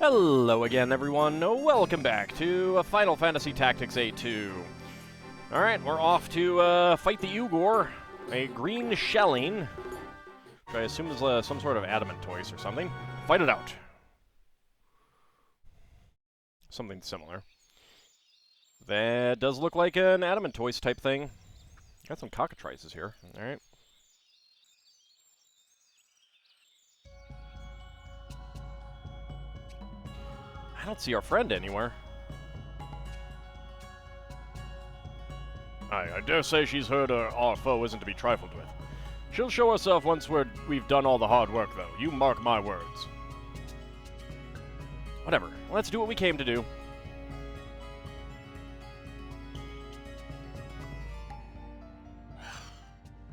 Hello again, everyone. Welcome back to Final Fantasy Tactics A2. Alright, we're off to fight the Ugor, a green shelling, which I assume is some sort of adamantoise or something. Fight it out. Something similar. That does look like an adamantoise type thing. Got some cockatrices here. Alright. I don't see our friend anywhere. I dare say she's heard our foe isn't to be trifled with. She'll show herself once we've done all the hard work, though. You mark my words. Whatever. Let's do what we came to do.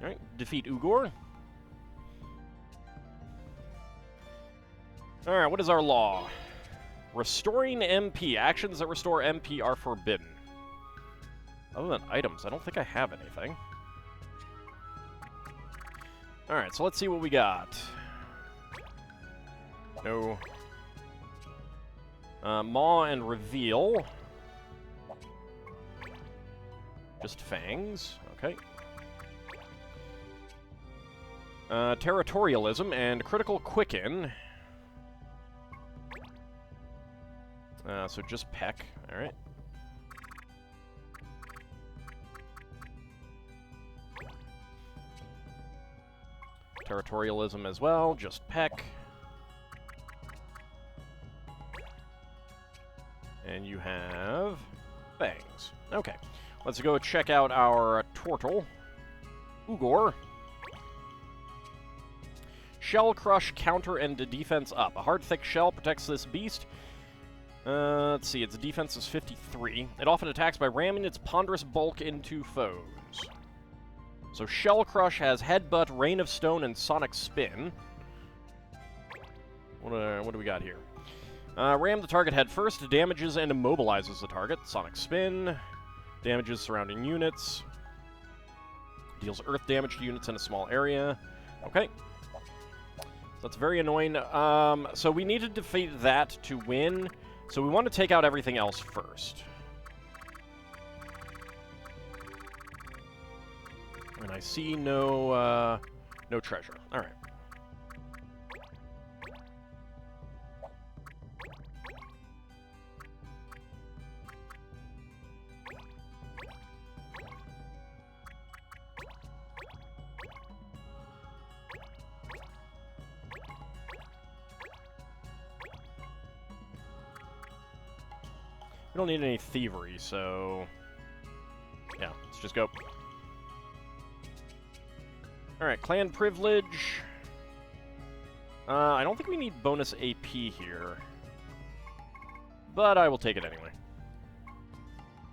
Alright, defeat Ugor. Alright, what is our law? Restoring MP. Actions that restore MP are forbidden. Other than items, I don't think I have anything. Alright, so let's see what we got. No. Maw and Reveal. Just Fangs. Okay. Territorialism and Critical Quicken. So just Peck. Alright. Territorialism as well, just Peck. And you have Fangs. Okay. Let's go check out our Tortle. Ugor. Shell Crush, counter, and defense up. A hard, thick shell protects this beast. Let's see, its defense is 53. It often attacks by ramming its ponderous bulk into foes. So Shell Crush has Headbutt, Rain of Stone, and Sonic Spin. What do we got here? Ram the target head first, damages and immobilizes the target. Sonic Spin, damages surrounding units. Deals earth damage to units in a small area. Okay. So that's very annoying. So we need to defeat that to win. So we want to take out everything else first. And I see no treasure. All right. We don't need any thievery, so yeah, let's just go. Alright, clan privilege. I don't think we need bonus AP here, but I will take it anyway.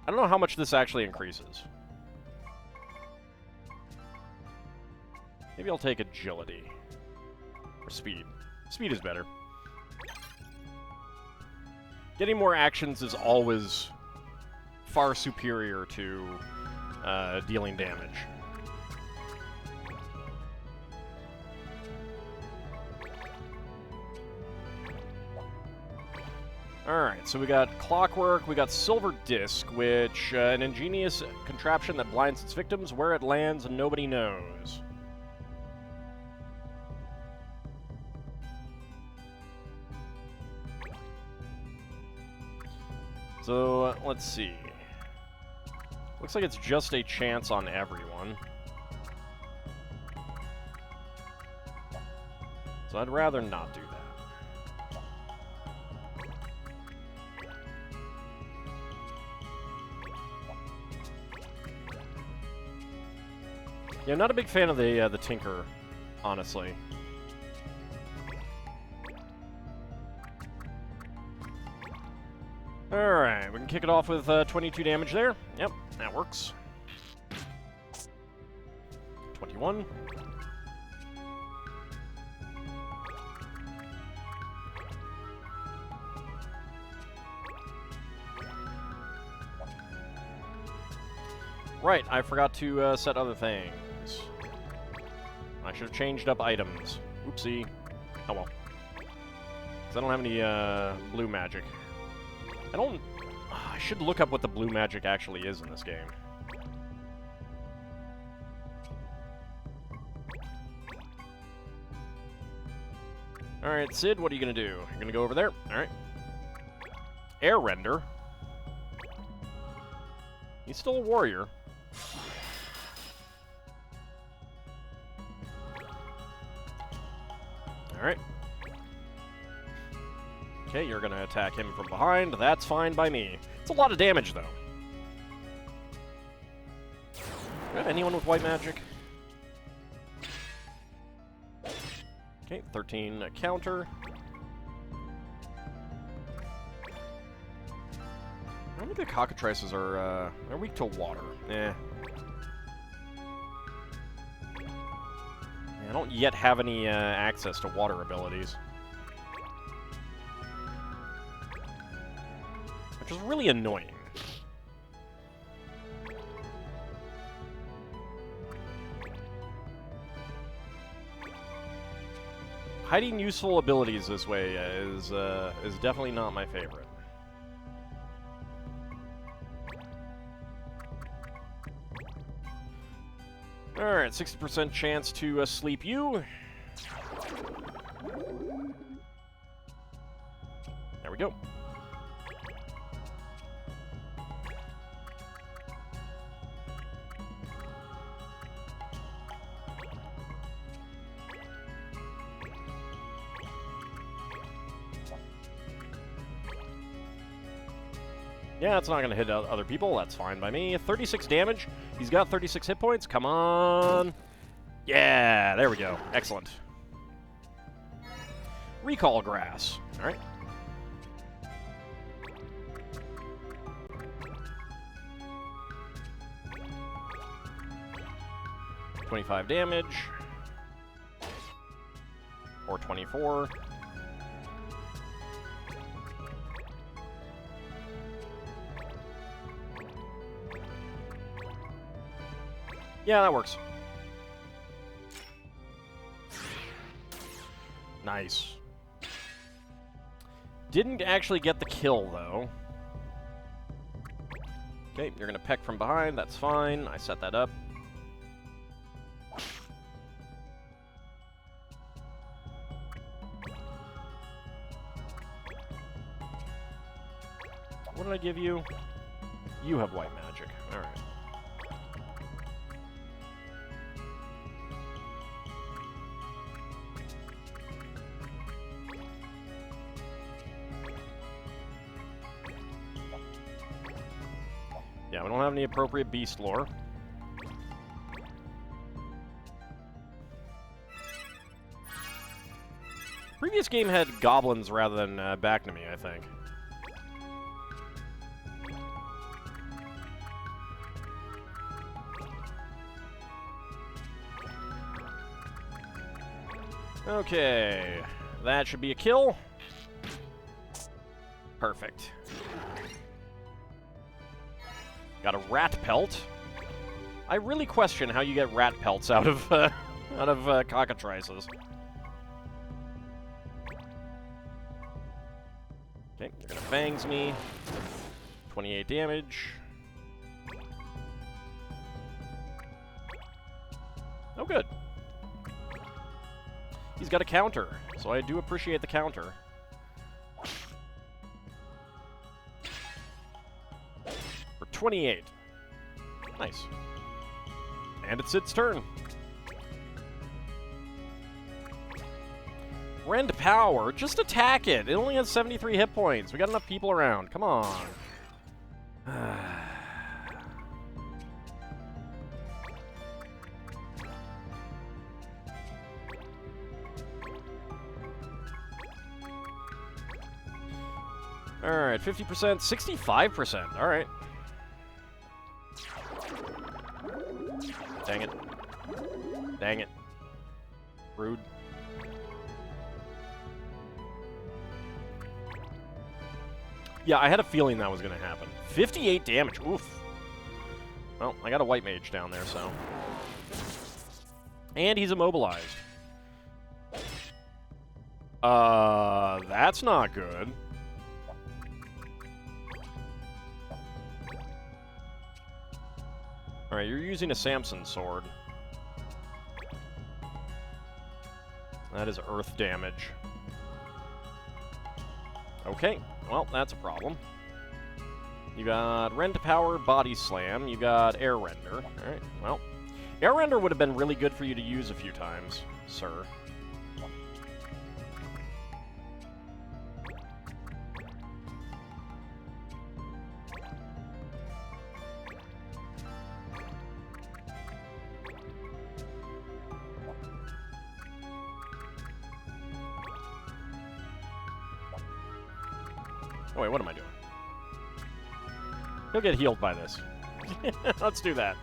I don't know how much this actually increases. Maybe I'll take agility. Or speed. Speed is better. Getting more actions is always far superior to dealing damage. Alright, so we got Clockwork, we got Silver Disc, which, an ingenious contraption that blinds its victims. Where it lands, nobody knows. So, let's see. Looks like it's just a chance on everyone. So I'd rather not do that. Yeah, I'm not a big fan of the Tinker, honestly. Alright, we can kick it off with 22 damage there. Yep, that works. 21. Right, I forgot to set other things. I should have changed up items. Oopsie. Oh well. Because I don't have any blue magic. I should look up what the blue magic actually is in this game. Alright, Sid, what are you going to do? You're going to go over there? Alright. Air Render. He's still a warrior. Alright. Okay, you're going to attack him from behind. That's fine by me. It's a lot of damage, though. Do I have anyone with white magic? Okay, 13 counter. I don't think the cockatrices are weak to water. Eh. I don't yet have any access to water abilities. Which is really annoying. Hiding useful abilities this way is definitely not my favorite. Alright, 60% chance to sleep you. There we go. Yeah, it's not going to hit other people. That's fine by me. 36 damage. He's got 36 hit points. Come on. Yeah, there we go. Excellent. Recall Grass. All right. $25 damage. Or 24. Yeah, that works. Nice. Didn't actually get the kill, though. Okay, you're going to peck from behind. That's fine. I set that up. What did I give you? You have white magic. All right. Yeah, we don't have any appropriate beast lore. Previous game had goblins rather than Bacnemy, I think. Okay, that should be a kill. Perfect. Got a rat pelt. I really question how you get rat pelts out of cockatrices. Okay, you're gonna fangs me. 28 damage. Oh, good. He's got a counter, so I do appreciate the counter. For 28. Nice. And it's its turn. Rend power. Just attack it. It only has 73 hit points. We got enough people around. Come on. Alright, 50%, 65%. Alright. Dang it. Dang it. Rude. Yeah, I had a feeling that was going to happen. 58 damage. Oof. Well, I got a white mage down there, so. And he's immobilized. That that's not good. Alright, you're using a Samson sword. That is earth damage. Okay, well, that's a problem. You got Rend to Power, Body Slam, you got Air Render. Alright, well, Air Render would have been really good for you to use a few times, sir. Oh, wait, what am I doing? He'll get healed by this. Let's do that.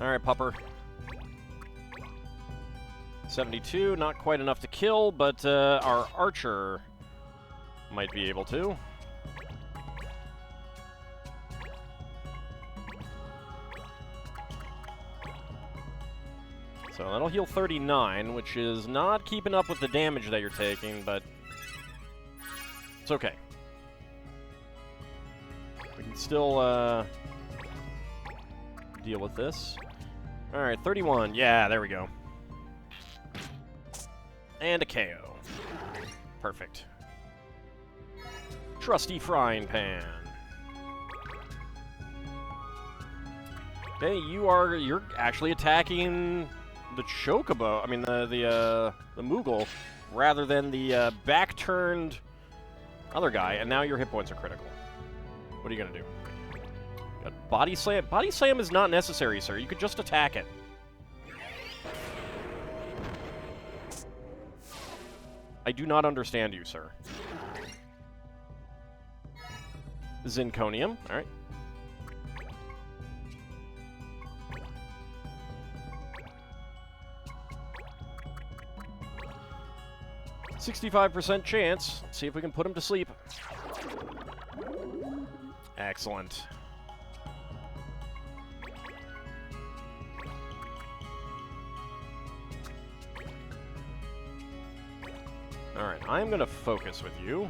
Alright, pupper. 72, not quite enough to kill, but our archer might be able to. So that'll heal 39, which is not keeping up with the damage that you're taking, but it's okay. We can still deal with this. Alright, 31. Yeah, there we go. And a KO. Perfect. Trusty frying pan. Okay, you're actually attacking the Chocobo. I mean the Moogle, rather than the back-turned other guy. And now your hit points are critical. What are you gonna do? Got Body Slam. Body Slam is not necessary, sir. You could just attack it. I do not understand you, sir. Zinconium, alright. %65% chance. Let's see if we can put him to sleep. Excellent. Alright, I'm going to focus with you.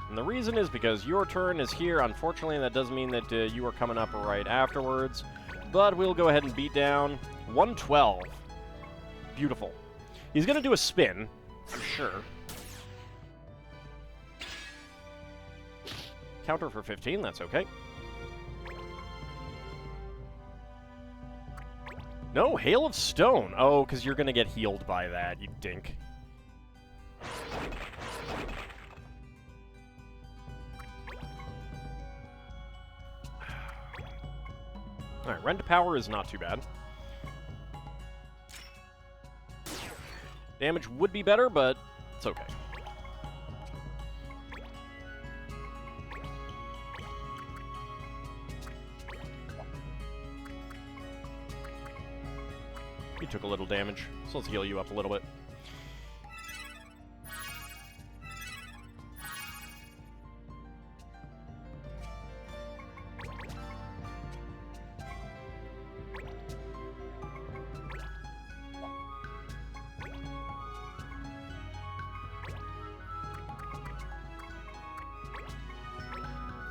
And the reason is because your turn is here. Unfortunately, that does mean that you are coming up right afterwards. But we'll go ahead and beat down 112. Beautiful. He's going to do a spin, for sure. Counter for 15, that's okay. No, Hail of Stone. Oh, because you're going to get healed by that, you dink. Alright, Rend to Power is not too bad. Damage would be better, but it's okay. You took a little damage, so let's heal you up a little bit.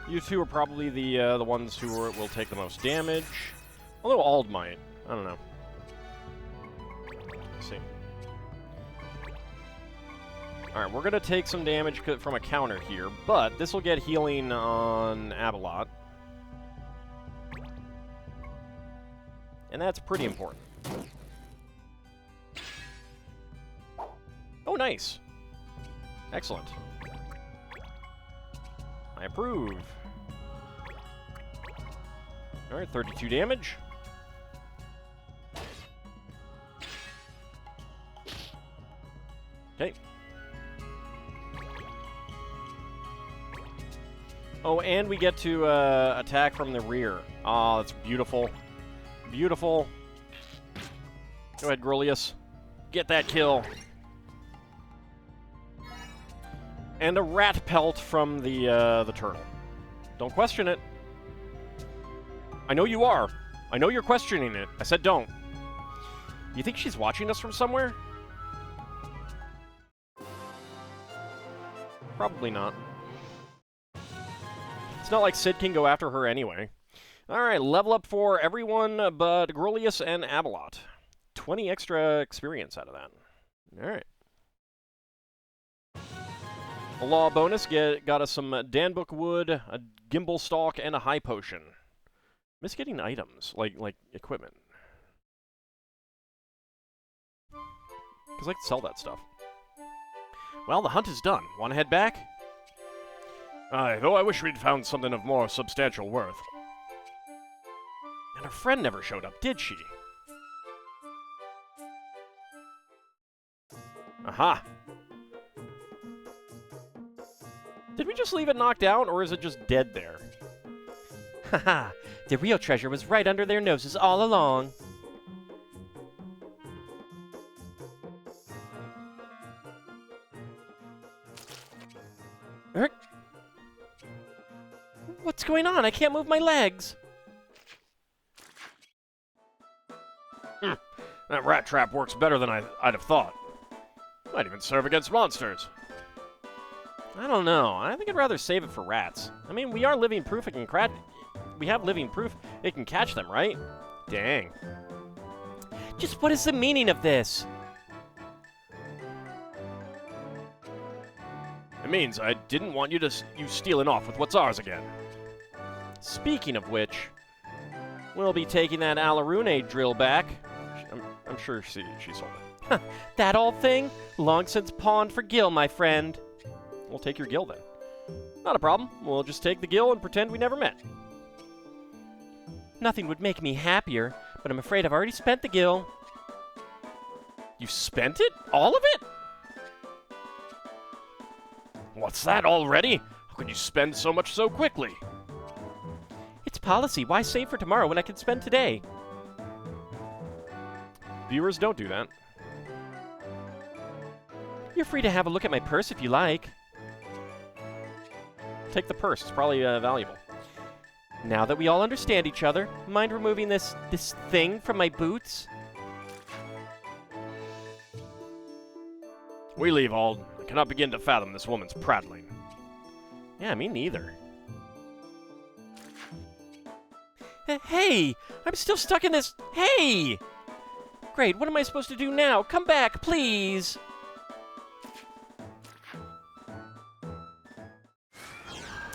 You two are probably the ones who will take the most damage. Although Ald might. I don't know. Let's see. Alright, we're going to take some damage from a counter here, but this will get healing on Abalot. And that's pretty important. Oh, nice. Excellent. I approve. Alright, 32 damage. Okay. Oh, and we get to attack from the rear. Oh, that's beautiful. Beautiful. Go ahead, Grolius. Get that kill. And a rat pelt from the turtle. Don't question it. I know you are. I know you're questioning it. I said don't. You think she's watching us from somewhere? Probably not. It's not like Sid can go after her anyway. Alright, level up for everyone but Grolius and Avalot. 20 extra experience out of that. Alright. A law bonus got us some Danbook wood, a gimbal stalk, and a high potion. Miss getting items, like equipment. Because I can sell that stuff. Well, the hunt is done. Want to head back? Aye, though I wish we'd found something of more substantial worth. And her friend never showed up, did she? Aha! Did we just leave it knocked out, or is it just dead there? Haha, the real treasure was right under their noses all along. What's going on? I can't move my legs. That rat trap works better than I'd have thought. Might even serve against monsters. I don't know. I think I'd rather save it for rats. I mean, we are living proof it can crack. We have living proof it can catch them, right? Dang. Just what is the meaning of this? It means I didn't want you stealing off with what's ours again. Speaking of which, we'll be taking that Alarune drill back. I'm sure she sold it. Huh, that old thing? Long since pawned for Gil, my friend. We'll take your gil then. Not a problem. We'll just take the gil and pretend we never met. Nothing would make me happier, but I'm afraid I've already spent the gil. You spent it? All of it? What's that already? How could you spend so much so quickly? It's policy. Why save for tomorrow when I can spend today? Viewers, don't do that. You're free to have a look at my purse if you like. Take the purse. It's probably valuable. Now that we all understand each other, mind removing this thing from my boots? We leave, Ald. I cannot begin to fathom this woman's prattling. Yeah, me neither. Hey! I'm still stuck in this... Hey! Great, what am I supposed to do now? Come back, please!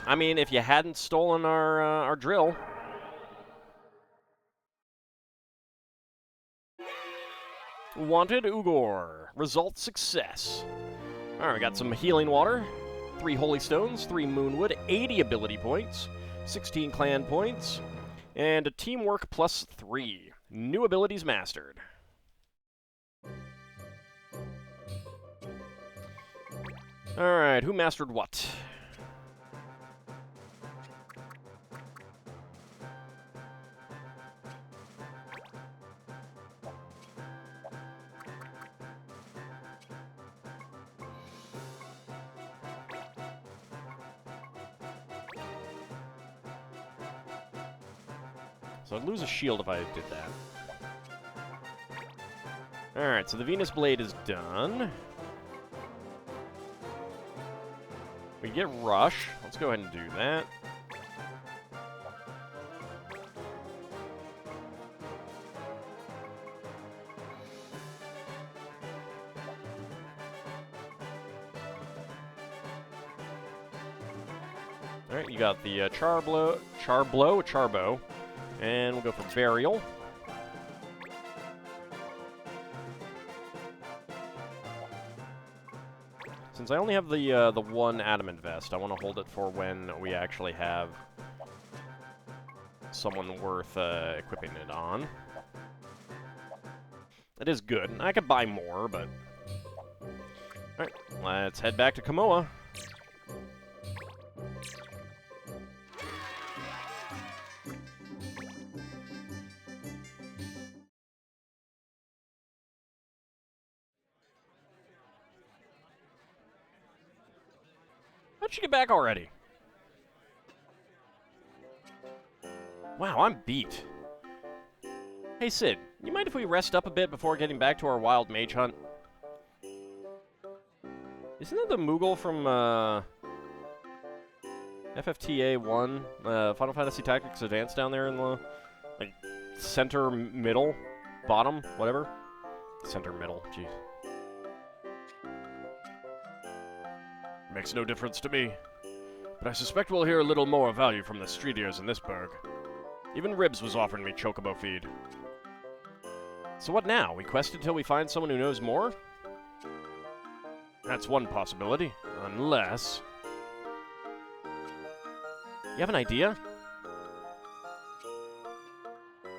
I mean, if you hadn't stolen our drill... Wanted Ugor. Result success. Alright, we got some healing water, 3 holy stones, 3 moonwood, 80 ability points, 16 clan points, and a teamwork plus 3. New abilities mastered. Alright, who mastered what? So I'd lose a shield if I did that. Alright, so the Venus Blade is done. We get Rush. Let's go ahead and do that. Alright, you got the Charbow. And we'll go for Burial. Since I only have the one Adamant Vest, I want to hold it for when we actually have someone worth equipping it on. It is good. I could buy more, but Alright, let's head back to Kamoa. How'd she get back already? Wow, I'm beat. Hey, Sid, you mind if we rest up a bit before getting back to our wild mage hunt? Isn't that the Moogle from, FFTA 1, Final Fantasy Tactics Advance down there in the, like, center, middle, bottom, whatever? Center, middle, jeez. Makes no difference to me. But I suspect we'll hear a little more value from the streetiers in this burg. Even Ribs was offering me chocobo feed. So what now? We quest until we find someone who knows more? That's one possibility. Unless... You have an idea?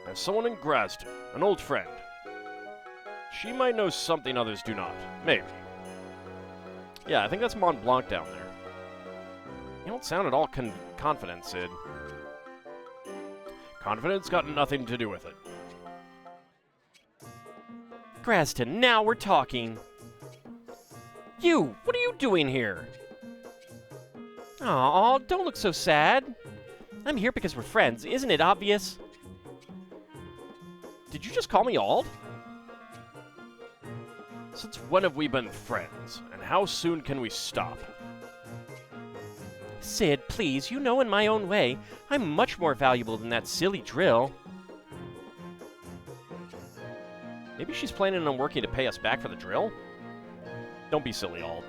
There's someone in Graston, an old friend. She might know something others do not. Maybe. Yeah, I think that's Mont Blanc down there. You don't sound at all confident, Sid. Confidence got nothing to do with it. Graston, now we're talking. You, what are you doing here? Aw, don't look so sad. I'm here because we're friends, isn't it obvious? Did you just call me Ald? Since when have we been friends, and how soon can we stop? Sid, please, you know in my own way, I'm much more valuable than that silly drill. Maybe she's planning on working to pay us back for the drill? Don't be silly, Ald.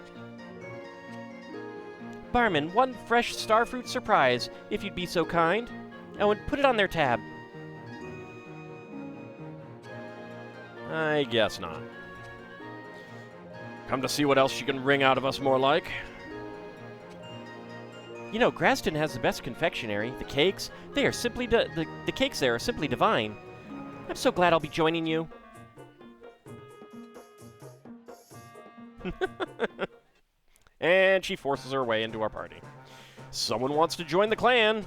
Barman, one fresh starfruit surprise, if you'd be so kind. Oh, and put it on their tab. I guess not. Come to see what else she can wring out of us more like? You know, Graston has the best confectionery. The cakes, they are simply the cakes there are simply divine. I'm so glad I'll be joining you. And she forces her way into our party. Someone wants to join the clan!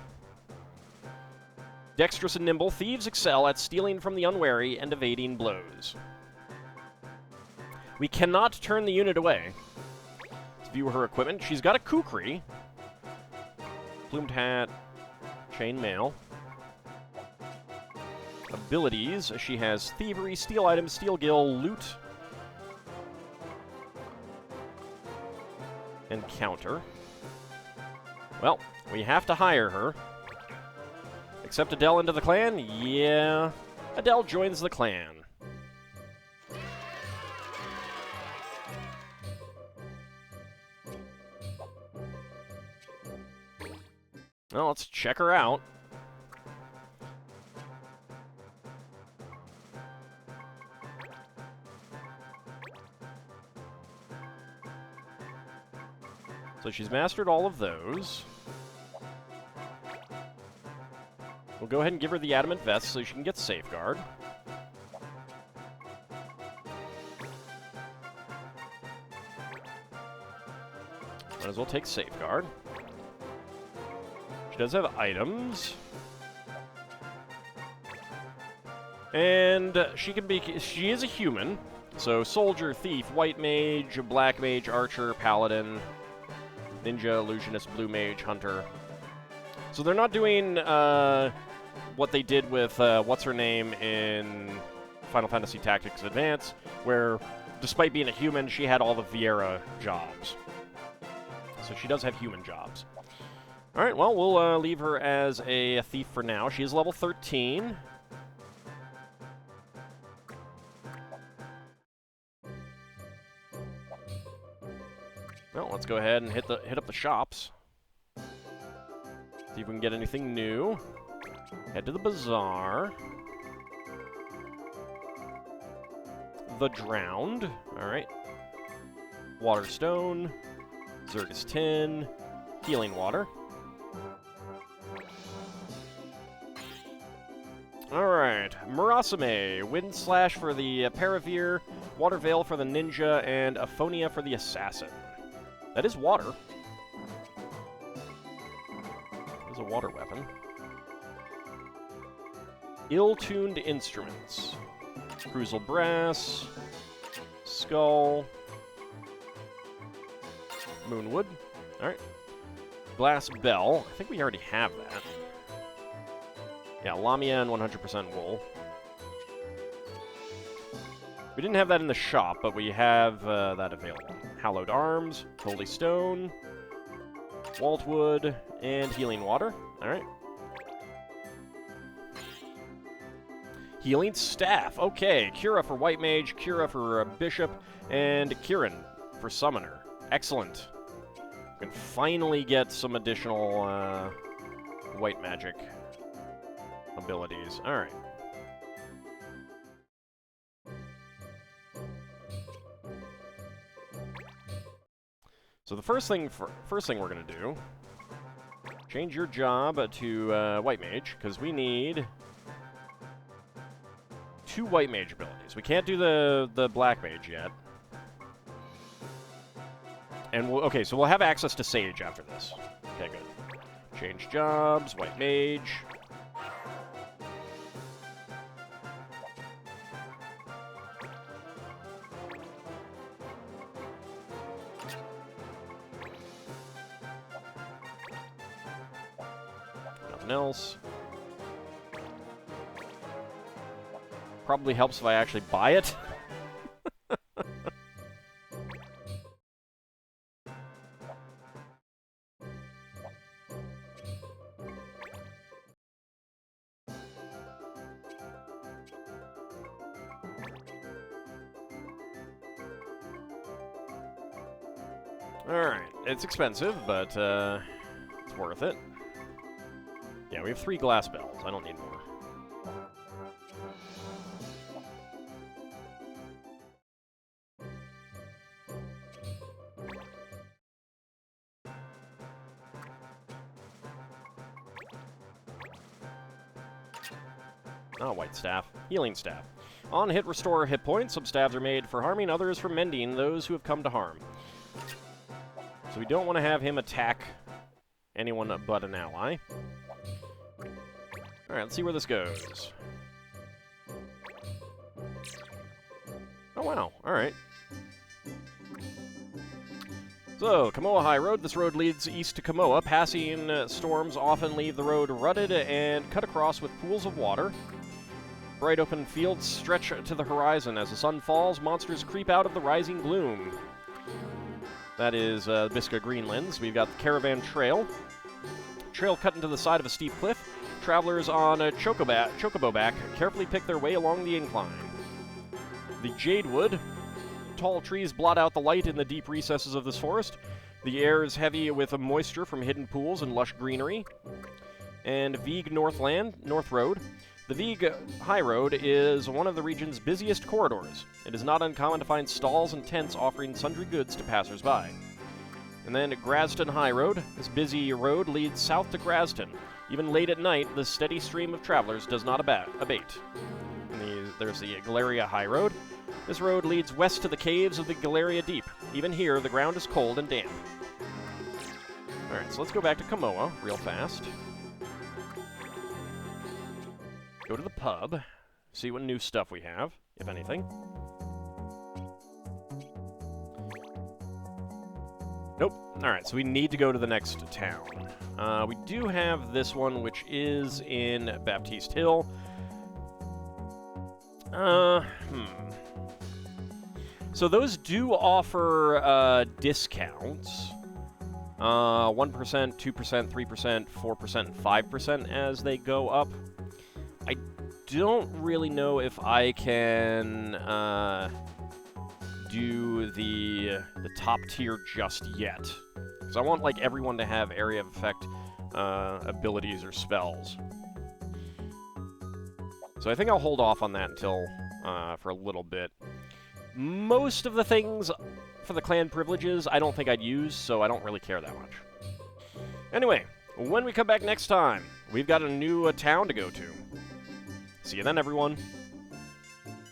Dexterous and nimble, thieves excel at stealing from the unwary and evading blows. We cannot turn the unit away. Let's view her equipment. She's got a kukri. Plumed hat. Chain mail. Abilities. She has thievery, steal items, steal gill, loot, and counter. Well, we have to hire her. Accept Adele into the clan? Yeah. Adele joins the clan. Well, let's check her out. So she's mastered all of those. We'll go ahead and give her the Adamant Vest so she can get Safeguard. Might as well take Safeguard. She does have items. And she is a human. So soldier, thief, white mage, black mage, archer, paladin, ninja, illusionist, blue mage, hunter. So they're not doing what they did with what's-her-name in Final Fantasy Tactics Advance, where despite being a human, she had all the Viera jobs. So she does have human jobs. Alright, well, we'll leave her as a thief for now. She is level 13. Well, let's go ahead and hit up the shops. See if we can get anything new. Head to the bazaar. The Drowned. Alright. Waterstone. Zergus Tin. Healing Water. Alright. Murasame, Wind Slash for the Paravir, Water Veil for the Ninja, and Aphonia for the Assassin. That is water. It's a water weapon. Ill-tuned instruments. Crucial Brass, Skull, Moonwood. Alright. Glass Bell. I think we already have that. Yeah, Lamia and 100% wool. We didn't have that in the shop, but we have that available. Hallowed Arms, Holy Stone, Waltwood, and Healing Water. Alright. Healing Staff. Okay, Cura for White Mage, Cura for Bishop, and Kirin for Summoner. Excellent. We can finally get some additional white magic abilities. Alright. So the first thing we're gonna do, change your job to White Mage, because we need 2 White Mage abilities. We can't do the Black Mage yet. And okay, so we'll have access to Sage after this. Okay, good. Change jobs, White Mage. Nothing else. Probably helps if I actually buy it. Alright, it's expensive, but it's worth it. Yeah, we have 3 glass bells. I don't need more. Oh, White Staff. Healing Staff. On hit, restore hit points. Some staves are made for harming, others for mending those who have come to harm. So we don't want to have him attack anyone but an ally. Alright, let's see where this goes. Oh, wow. Alright. So, Kamoa High Road. This road leads east to Kamoa. Passing storms often leave the road rutted and cut across with pools of water. Bright open fields stretch to the horizon. As the sun falls, monsters creep out of the rising gloom. That is Bisca Greenlands. We've got the Caravan Trail. Trail cut into the side of a steep cliff. Travelers on a chocobo back carefully pick their way along the incline. The Jadewood. Tall trees blot out the light in the deep recesses of this forest. The air is heavy with moisture from hidden pools and lush greenery. And Vieg North Road. The Vieg High Road is one of the region's busiest corridors. It is not uncommon to find stalls and tents offering sundry goods to passers-by. And then Graston High Road. This busy road leads south to Graston. Even late at night, the steady stream of travelers does not abate. And there's the Galeria High Road. This road leads west to the caves of the Galeria Deep. Even here, the ground is cold and damp. Alright, so let's go back to Kamoa real fast. Go to the pub, see what new stuff we have, if anything. Nope. Alright, so we need to go to the next town. We do have this one, which is in Baptiste Hill. So those do offer discounts. 1%, 2%, 3%, 4%, and 5% as they go up. I don't really know if I can do the top tier just yet. Because I want, like, everyone to have area of effect abilities or spells. So I think I'll hold off on that until for a little bit. Most of the things for the clan privileges I don't think I'd use, so I don't really care that much. Anyway, when we come back next time, we've got a new town to go to. See you then, everyone.